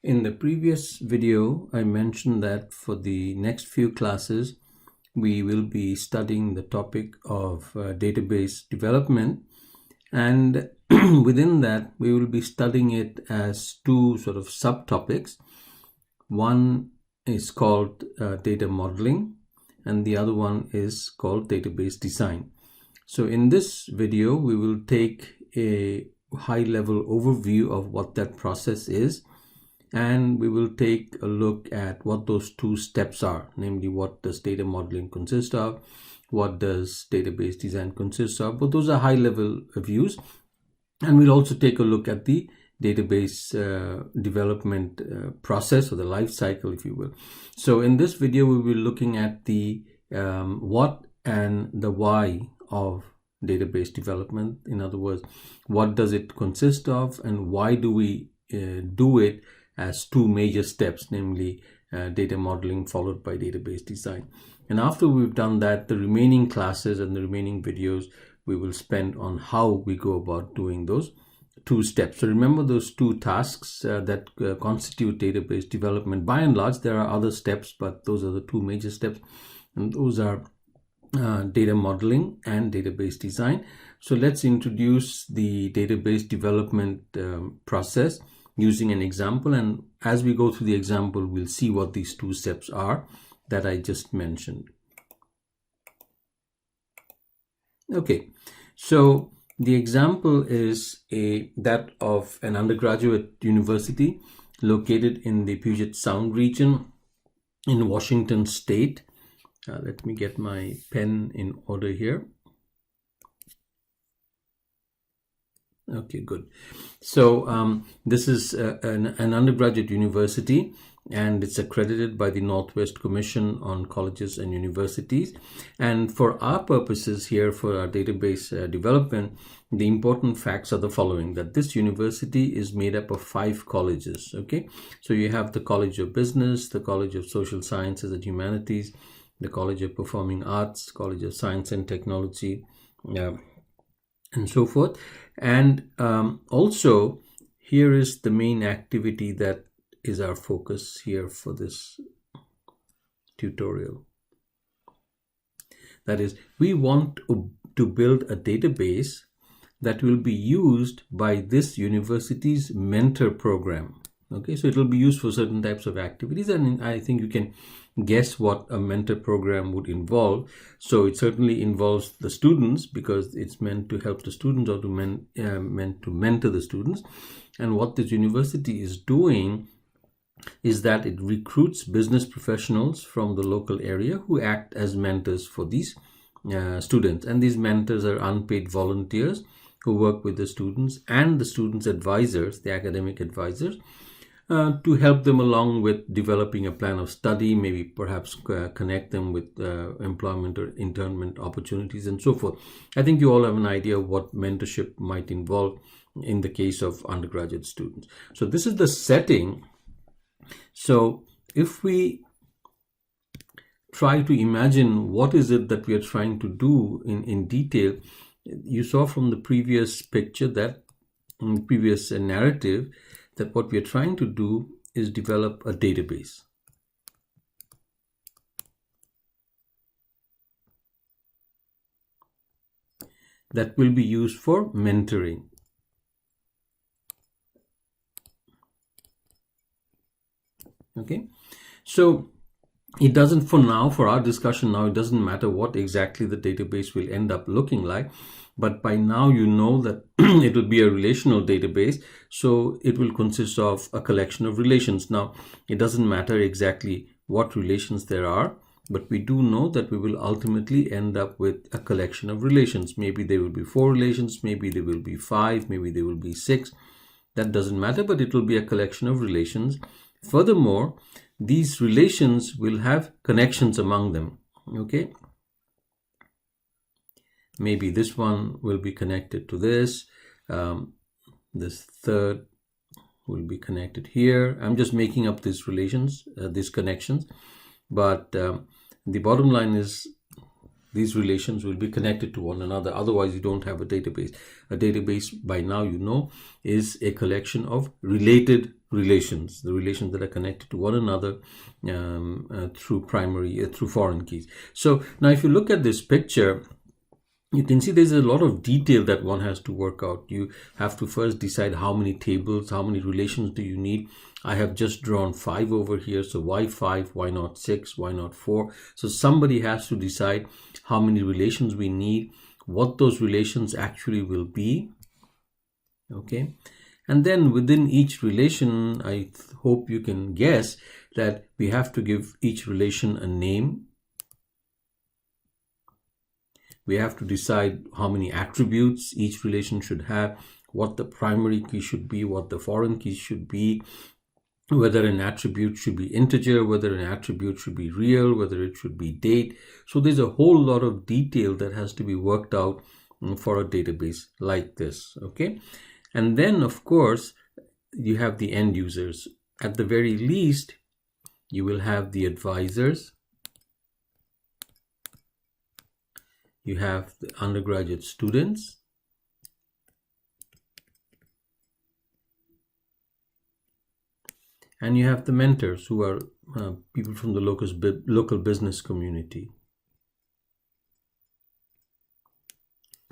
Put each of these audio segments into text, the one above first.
In the previous video, I mentioned that for the next few classes, we will be studying the topic of database development, and within that, we will be studying it as two sort of subtopics. One is called data modeling, and the other one is called database design. So in this video, we will take a high-level overview of what that process is, and we will take a look at what those two steps are, namely what does data modeling consist of, what does database design consist of. But those are high-level views, and we'll also take a look at the database development process, or the life cycle, if you will. So in this video, we will be looking at the what and the why of database development. In other words, what does it consist of, and why do we do it as two major steps, namely data modeling followed by database design. And after we've done that, the remaining classes and the remaining videos we will spend on how we go about doing those two steps. So remember those two tasks that constitute database development. By and large, there are other steps, but those are the two major steps, and those are data modeling and database design. So let's introduce the database development process using an example, and as we go through the example, we'll see what these two steps are that I just mentioned. Okay, so the example is that of an undergraduate university located in the Puget Sound region in Washington State. Let me get my pen in order here. Okay, good. So this is an undergraduate university, and it's accredited by the Northwest Commission on Colleges and Universities. And for our purposes here, for our database development, the important facts are the following: that this university is made up of 5 colleges. Okay, so you have the College of Business, the College of Social Sciences and Humanities, the College of Performing Arts, College of Science and Technology, and so forth. And also, here is the main activity that is our focus here for this tutorial. That is, we want to build a database that will be used by this university's mentor program. Okay, so it will be used for certain types of activities, and I think you can guess what a mentor program would involve. So it certainly involves the students, because it's meant to help the students, or meant to mentor the students. And what this university is doing is that it recruits business professionals from the local area who act as mentors for these students. And these mentors are unpaid volunteers who work with the students and the students' advisors, the academic advisors, to help them along with developing a plan of study, maybe perhaps connect them with employment or internment opportunities and so forth. I think you all have an idea of what mentorship might involve in the case of undergraduate students. So this is the setting. So if we try to imagine what is it that we are trying to do in detail, you saw from the previous picture, that in the previous narrative, that what we are trying to do is develop a database. That will be used for mentoring. Okay, so it doesn't, for now, for our discussion now, it doesn't matter what exactly the database will end up looking like. But by now you know that it will be a relational database, so it will consist of a collection of relations. Now, it doesn't matter exactly what relations there are, but we do know that we will ultimately end up with a collection of relations. Maybe there will be 4 relations, maybe there will be 5, maybe there will be 6. That doesn't matter, but it will be a collection of relations. Furthermore, these relations will have connections among them. Okay, maybe this one will be connected to this, this third will be connected here. I'm just making up these relations, these connections, but the bottom line is these relations will be connected to one another. Otherwise, you don't have a database. A database, by now you know, is a collection of related relations, the relations that are connected to one another through foreign keys. So now if you look at this picture, you can see there's a lot of detail that one has to work out. You have to first decide how many tables, how many relations do you need. I have just drawn 5 over here, so why 5, why not 6, why not 4? So somebody has to decide how many relations we need, what those relations actually will be, okay? And then within each relation, I hope you can guess that we have to give each relation a name. We have to decide how many attributes each relation should have, what the primary key should be, what the foreign key should be, whether an attribute should be integer, whether an attribute should be real, whether it should be date. So there's a whole lot of detail that has to be worked out for a database like this, okay? And then, of course, you have the end users. At the very least, you will have the advisors. You have the undergraduate students. And you have the mentors, who are people from the local business community.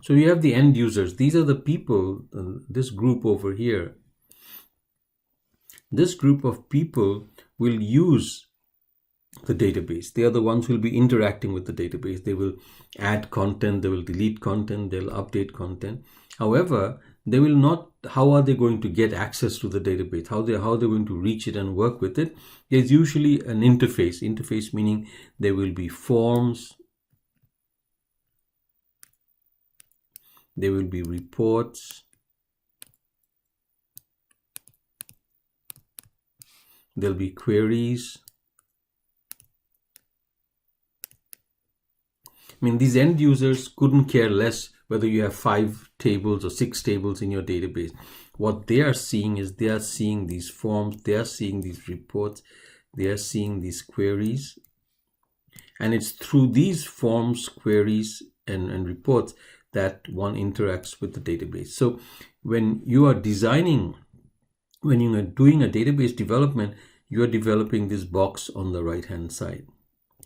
So you have the end users. These are the people, this group over here. This group of people will use the database. They are the ones who will be interacting with the database. They will add content, they will delete content, they'll update content. However, they will not, how are they going to get access to the database? How they're going to reach it and work with it? There's usually an interface. Interface meaning there will be forms, there will be reports, there'll be queries. I mean, these end users couldn't care less whether you have 5 tables or 6 tables in your database. What they are seeing is they are seeing these forms, they are seeing these reports, they are seeing these queries. And it's through these forms, queries, and reports that one interacts with the database. So when you are designing, when you are doing a database development, you are developing this box on the right-hand side.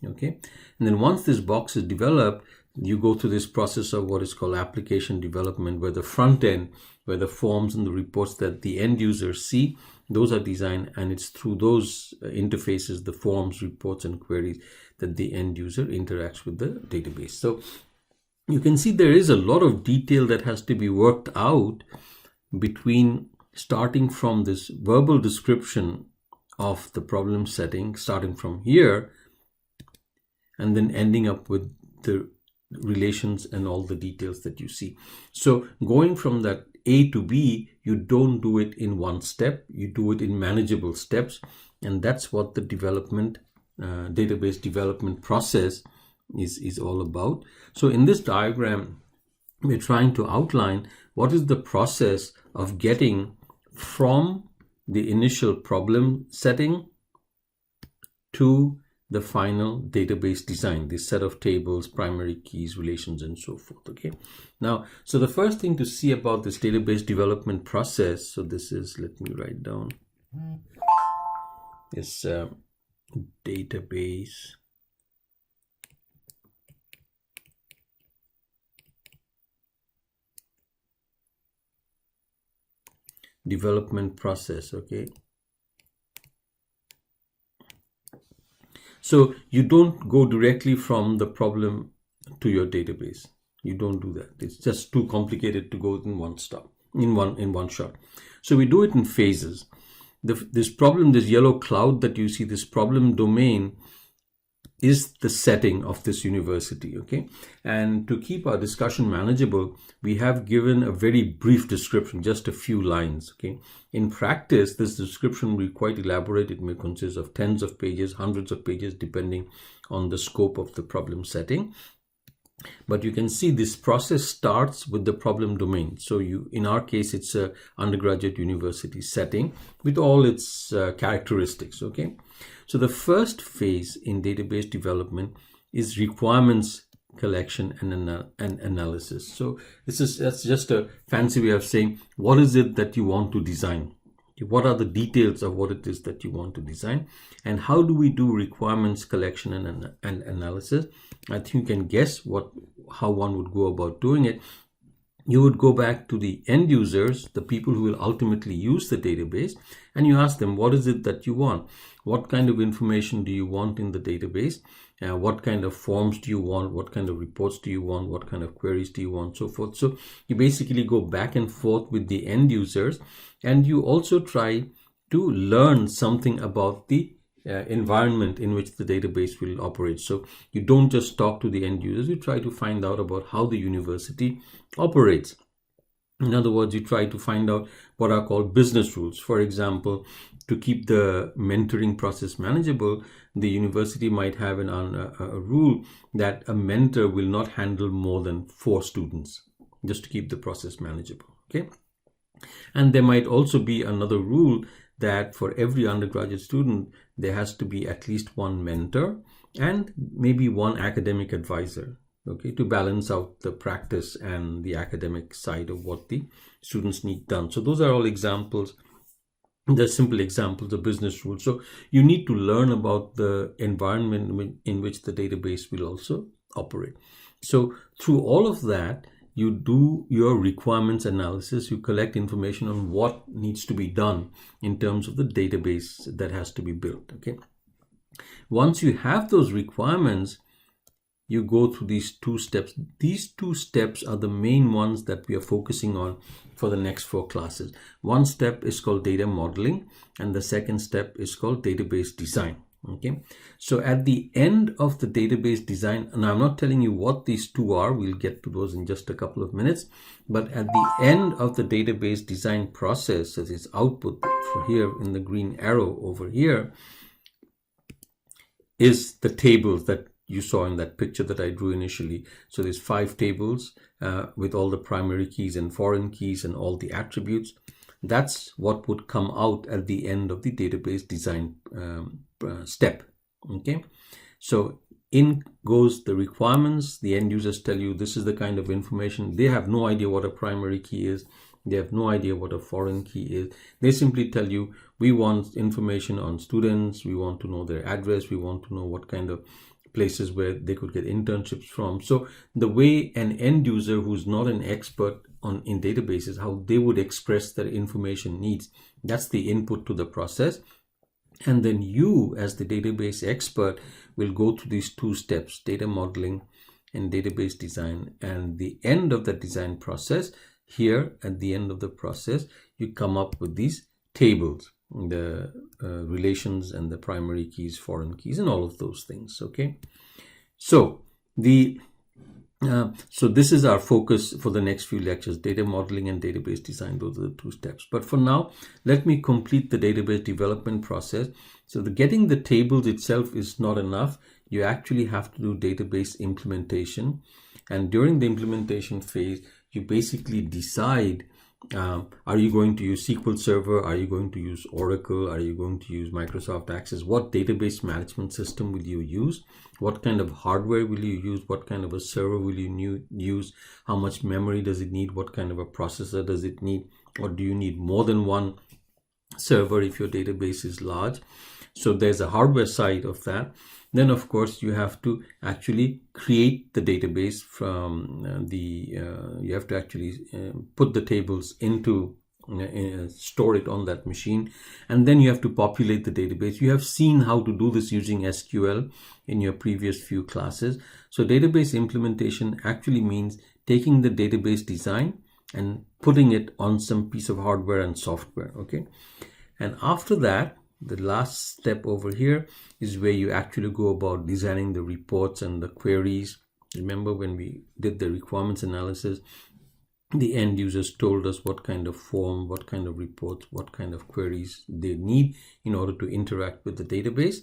Okay, and then once this box is developed, you go through this process of what is called application development, where the front end, where the forms and the reports that the end users see, those are designed, and it's through those interfaces, the forms, reports, and queries, that the end user interacts with the database. So you can see there is a lot of detail that has to be worked out between starting from this verbal description of the problem setting, starting from here, and then ending up with the relations and all the details that you see. So going from that A to B, you don't do it in one step, you do it in manageable steps. And that's what the development, database development process is all about. So in this diagram, we're trying to outline what is the process of getting from the initial problem setting to the final database design, this set of tables, primary keys, relations, and so forth. Okay. Now, so the first thing to see about this database development process, so this is, let me write down, is database development process. Okay. So you don't go directly from the problem to your database. You don't do that. It's just too complicated to go in one stop, in one shot. So we do it in phases. This problem, this yellow cloud that you see, this problem domain, is the setting of this university. Okay, and to keep our discussion manageable, we have given a very brief description, just a few lines. Okay, in practice, this description will be quite elaborate. It may consist of tens of pages, hundreds of pages, depending on the scope of the problem setting. But you can see this process starts with the problem domain. So in our case, it's a undergraduate university setting with all its characteristics. Okay, so the first phase in database development is requirements collection and analysis. So that's just a fancy way of saying, what is it that you want to design? What are the details of what it is that you want to design, and how do we do requirements collection and analysis? I think you can guess how one would go about doing it. You would go back to the end users, the people who will ultimately use the database, and you ask them, what is it that you want? What kind of information do you want in the database? What kind of forms do you want? What kind of reports do you want? What kind of queries do you want? So forth. So you basically go back and forth with the end users, and you also try to learn something about the environment in which the database will operate. So you don't just talk to the end users, you try to find out about how the university operates. In other words, you try to find out what are called business rules. For example, to keep the mentoring process manageable, the university might have a rule that a mentor will not handle more than 4 students, just to keep the process manageable. Okay. And there might also be another rule that for every undergraduate student, there has to be at least 1 mentor and maybe 1 academic advisor, okay, to balance out the practice and the academic side of what the students need done. So those are all examples. They're simple examples of business rules. So you need to learn about the environment in which the database will also operate. So through all of that, you do your requirements analysis, you collect information on what needs to be done in terms of the database that has to be built. Okay. Once you have those requirements, you go through these 2 steps. These 2 steps are the main ones that we are focusing on for the next 4 classes. One step is called data modeling, and the second step is called database design. Okay, so at the end of the database design, and I'm not telling you what these 2 are, we'll get to those in just a couple of minutes, but at the end of the database design process, so this output for here in the green arrow over here, is the tables that you saw in that picture that I drew initially. So there's 5 tables with all the primary keys and foreign keys and all the attributes. That's what would come out at the end of the database design step. Okay, so in goes the requirements. The end users tell you this is the kind of information. They have no idea what a primary key is. They have no idea what a foreign key is. They simply tell you, we want information on students. We want to know their address. We want to know what kind of places where they could get internships from. So the way an end user who's not an expert in databases, how they would express their information needs, that's the input to the process. And then you, as the database expert, will go through these 2 steps, data modeling and database design. And the end of the design process, here at the end of the process, you come up with these tables, the relations and the primary keys, foreign keys, and all of those things. Okay, so so this is our focus for the next few lectures, data modeling and database design. Those are the 2 steps. But for now, let me complete the database development process. So getting the tables itself is not enough. You actually have to do database implementation. And during the implementation phase, you basically decide, are you going to use SQL Server? Are you going to use Oracle? Are you going to use Microsoft Access? What database management system will you use? What kind of hardware will you use? What kind of a server will you use? How much memory does it need? What kind of a processor does it need? Or do you need more than one server if your database is large? So there's a hardware side of that. Then, of course, you have to actually create the database from you have to actually put the tables into, store it on that machine, and then you have to populate the database. You have seen how to do this using SQL in your previous few classes. So database implementation actually means taking the database design and putting it on some piece of hardware and software. Okay, and after that, the last step over here is where you actually go about designing the reports and the queries. Remember when we did the requirements analysis, the end users told us what kind of form, what kind of reports, what kind of queries they need in order to interact with the database.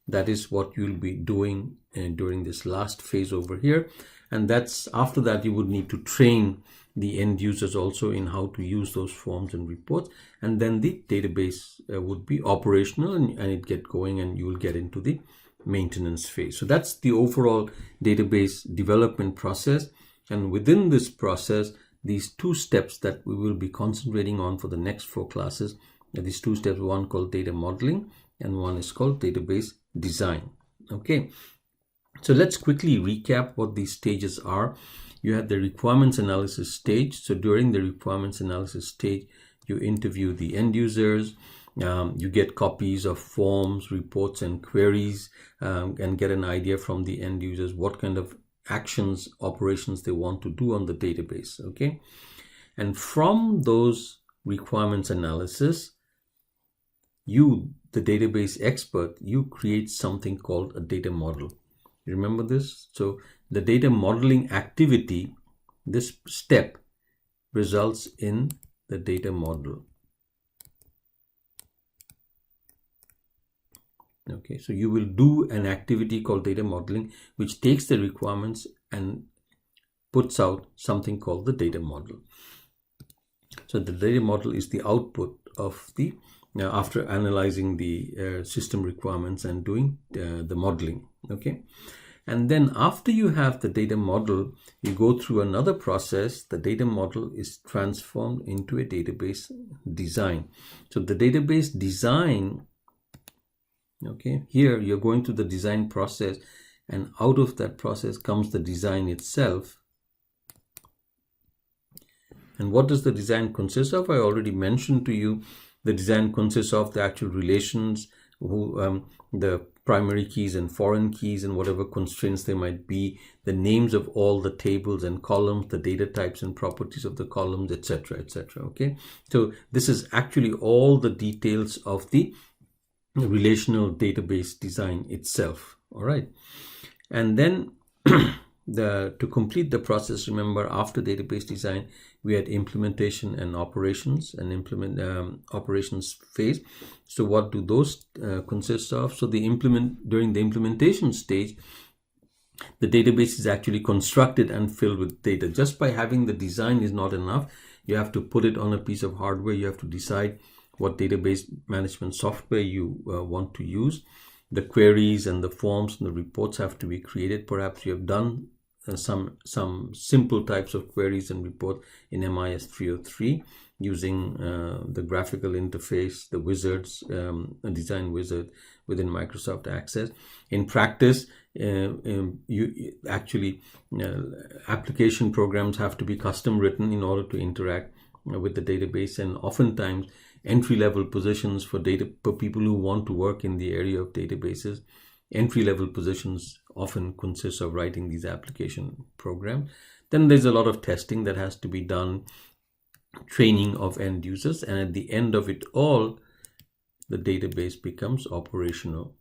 That is what you'll be doing during this last phase over here. And that's after that you would need to train the end users also in how to use those forms and reports, and then the database would be operational and it get going, and you will get into the maintenance phase. So that's the overall database development process. And within this process, these two steps that we will be concentrating on for the next 4 classes. These 2 steps, one called data modeling and one is called database design. Okay, so let's quickly recap what these stages are. You have the requirements analysis stage. So during the requirements analysis stage, you interview the end users, you get copies of forms, reports, and queries, and get an idea from the end users what kind of actions, operations they want to do on the database. Okay, and from those requirements analysis, you, the database expert, you create something called a data model. Remember this? So the data modeling activity, this step, results in the data model. Okay, so you will do an activity called data modeling, which takes the requirements and puts out something called the data model. So the data model is the output of the, after analyzing the system requirements and doing the modeling. Okay, and then after you have the data model, you go through another process. The data model is transformed into a database design. So the database design, okay, here you're going through the design process, and out of that process comes the design itself. And what does the design consist of? I already mentioned to you, the design consists of the actual relations, the primary keys and foreign keys and whatever constraints there might be, the names of all the tables and columns, the data types and properties of the columns, etc., etc. Okay, so this is actually all the details of the relational database design itself. All right, and then to complete the process, remember, after database design, we had implementation and operations, and operations phase. So what do those consist of? So during the implementation stage, the database is actually constructed and filled with data. Just by having the design is not enough. You have to put it on a piece of hardware. You have to decide what database management software you want to use. The queries and the forms and the reports have to be created. Perhaps you have done some simple types of queries and reports in MIS310 using the graphical interface, the wizards, a design wizard within Microsoft Access. In practice, application programs have to be custom written in order to interact with the database, and oftentimes entry-level positions for people who want to work in the area of databases, entry-level positions often consist of writing these application programs. Then there's a lot of testing that has to be done, training of end users, and at the end of it all, the database becomes operational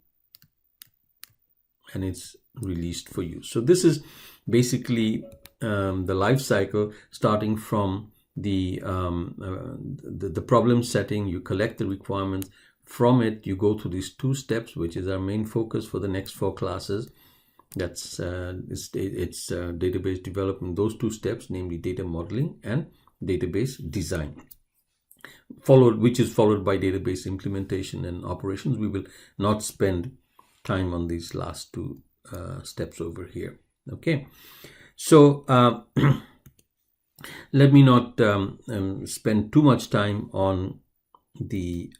and it's released for you. So this is basically the life cycle, starting from the problem setting. You collect the requirements. From it, you go through these 2 steps, which is our main focus for the next 4 classes. That's it's database development. Those 2 steps, namely data modeling and database design, which is followed by database implementation and operations. We will not spend time on these last 2 steps over here. Okay, so let me not spend too much time on the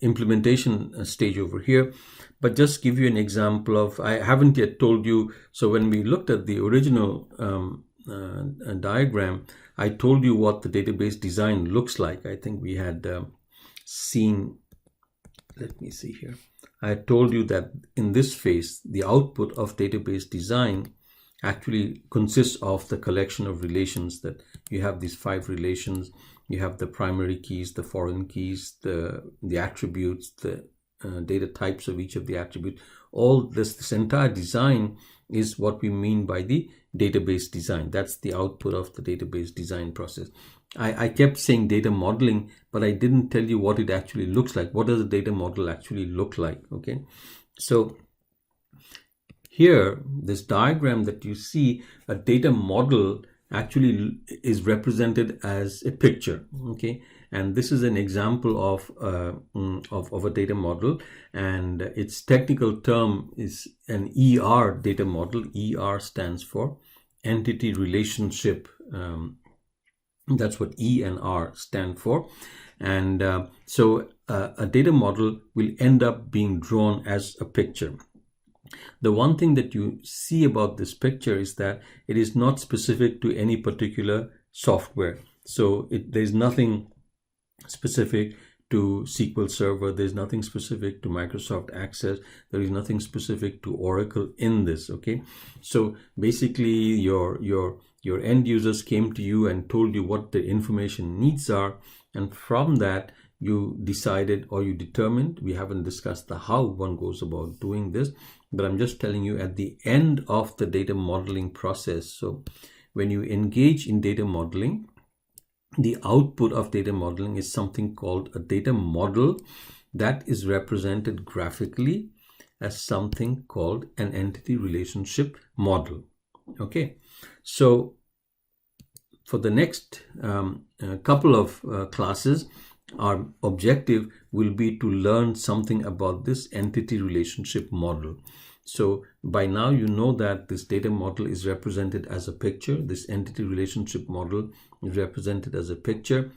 implementation stage over here, but just give you an example of, I haven't yet told you. So when we looked at the original diagram, I told you what the database design looks like. I think we had seen, let me see here. I told you that in this phase, the output of database design actually consists of the collection of relations. That you have these 5 relations. You have the primary keys, the foreign keys, the attributes, the data types of each of the attributes. All this entire design is what we mean by the database design. That's the output of the database design process. I kept saying data modeling, but I didn't tell you what it actually looks like. What does a data model actually look like? Okay, so here, this diagram that you see, a data model actually is represented as a picture. Okay, And this is an example of a data model, and its technical term is an ER data model. ER stands for entity relationship. That's what E and R stand for. And so a data model will end up being drawn as a picture. The one thing that you see about this picture is that it is not specific to any particular software. So there's nothing specific to SQL Server, there's nothing specific to Microsoft Access, there is nothing specific to Oracle in this, okay? So basically your end users came to you and told you what the information needs are, and from that you decided or you determined. We haven't discussed the how one goes about doing this, but I'm just telling you at the end of the data modeling process. So when you engage in data modeling, the output of data modeling is something called a data model that is represented graphically as something called an entity relationship model. Okay, so for the next couple of classes, our objective will be to learn something about this entity relationship model. So by now you know that this data model is represented as a picture. This entity relationship model is represented as a picture.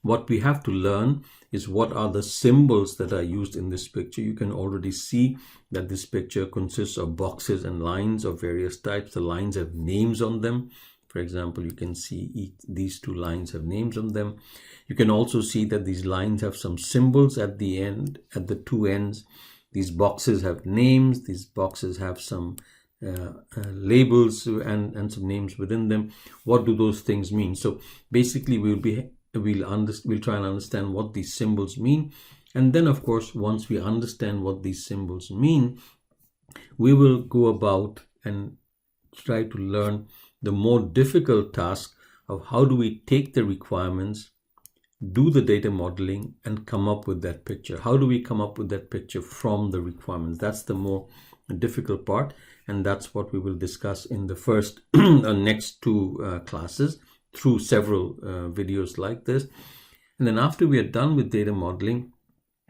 What we have to learn is what are the symbols that are used in this picture. You can already see that this picture consists of boxes and lines of various types. The lines have names on them. For example, you can see these two lines have names on them. You can also see that these lines have some symbols at the end, at the two ends. These boxes have names. These boxes have some labels and some names within them. What do those things mean? So basically, we'll try and understand what these symbols mean, and then of course, once we understand what these symbols mean, we will go about and try to learn the more difficult task of how do we take the requirements, do the data modeling, and come up with that picture. How do we come up with that picture from the requirements? That's the more difficult part, and that's what we will discuss in the first next two classes through several videos like this. And then after we are done with data modeling,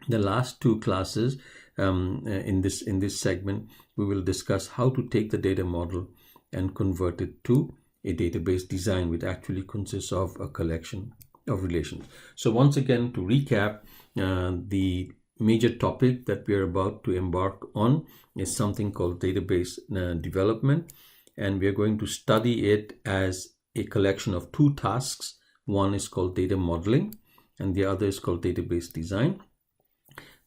the last two classes in this segment, we will discuss how to take the data model and convert it to a database design, which actually consists of a collection of relations. So once again, to recap, the major topic that we are about to embark on is something called database development, and we are going to study it as a collection of two tasks. One is called data modeling and the other is called database design.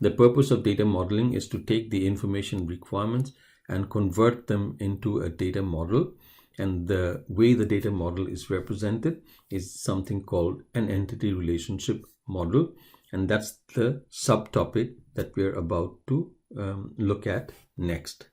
The purpose of data modeling is to take the information requirements and convert them into a data model, and the way the data model is represented is something called an entity relationship model, and that's the subtopic that we're about to look at next.